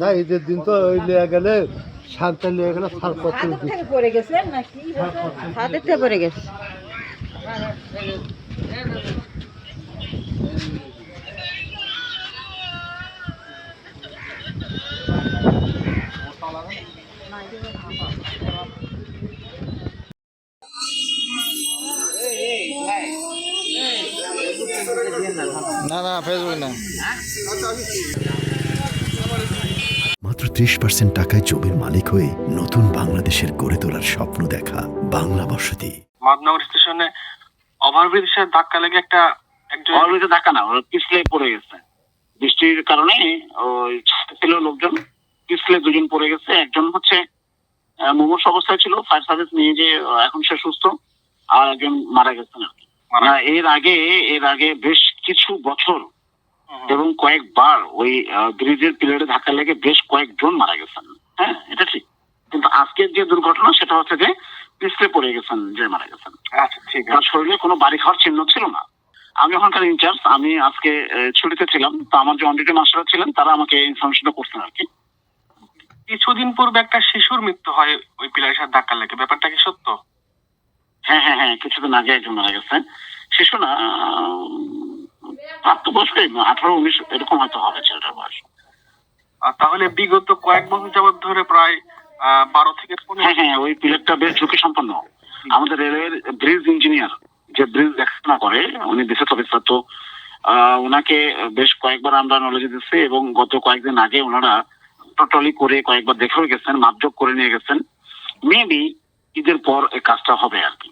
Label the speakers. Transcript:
Speaker 1: না ঈদের দিন তো ওই লিয়ে গেলে শান্তি লিয়ে গেলে ছাড়পত্র
Speaker 2: পড়ে গেছে নাকি ছাদের থেকে পড়ে গেছে।
Speaker 3: না না ফেসবুক না।
Speaker 4: মাত্র 30% টাকায় জমির মালিক হয়ে নতুন বাংলাদেশের গড়ে তোলার স্বপ্ন দেখা বাংলা বসতি।
Speaker 5: মাদনগর স্টেশনে ওভারব্রিজের ধাক্কা লেগে একজন ওভারব্রিজে ধাক্কা না, ওরা পিছলে পড়ে গেছে বৃষ্টির কারণে। ওই ছিল লোকজন পিছলে দুজন পড়ে গেছে। একজন হচ্ছে মুমূর্ষু অবস্থায় ছিল, ফায়ার সার্ভিস নিয়ে যে এখন সে সুস্থ, আর একজন মারা গেছেন আর কি। এর আগে বেশ কিছু বছর এবং কয়েকবার ওই ব্রিজের পিলারে ধাক্কা লেগে বেশ কয়েকজন মারা গেছেন। হ্যাঁ, এটা ঠিক। কিন্তু আজকের যে দুর্ঘটনা সেটা হচ্ছে যে পিছলে পড়ে গেছেন, যে মারা গেছেন। আচ্ছা, ঠিক আছে। তার শরীরে কোনো বাড়ি খাওয়ার চিহ্ন ছিল না। আমি ওখানকার ইনচার্জ, আমি আজকে ছুটিতে ছিলাম, তো আমার যে অনডিউটি মাস্টাররা ছিলেন তারা আমাকে ইনফরমেশনটা করছেন আর কি। কিছুদিন পূর্বে একটা শিশুর মৃত্যু হয় ওই পিলারের সাথে ধাক্কা লেগে, ব্যাপারটা কি সত্য? হ্যাঁ হ্যাঁ হ্যাঁ, কিছুদিন আগে একজন মারা গেছে। শিশু না, প্রাপ্তবয়স্ক 18-19 এরকম হয়তো হবে ছেলেটার বয়স। তাহলে বিগত কয়েক বছর যাবত ধরে প্রায় 12 থেকে 15। হ্যাঁ হ্যাঁ, ওই পিলারটা বেশ ঝুঁকি সম্পন্ন। আমাদের রেলওয়ের ব্রিজ ইঞ্জিনিয়ার যে ব্রিজ দেখাশোনা করে, উনি বিশেষ অফিসার, তো ওনাকে বেশ কয়েকবার আমরা নলেজ দিচ্ছি এবং গত কয়েকদিন আগে ওনারা টোটালি করে কয়েকবার দেখেও গেছেন, মাপজোক করে নিয়ে গেছেন। মেবি ঈদের পর এই কাজটা হবে আর কি।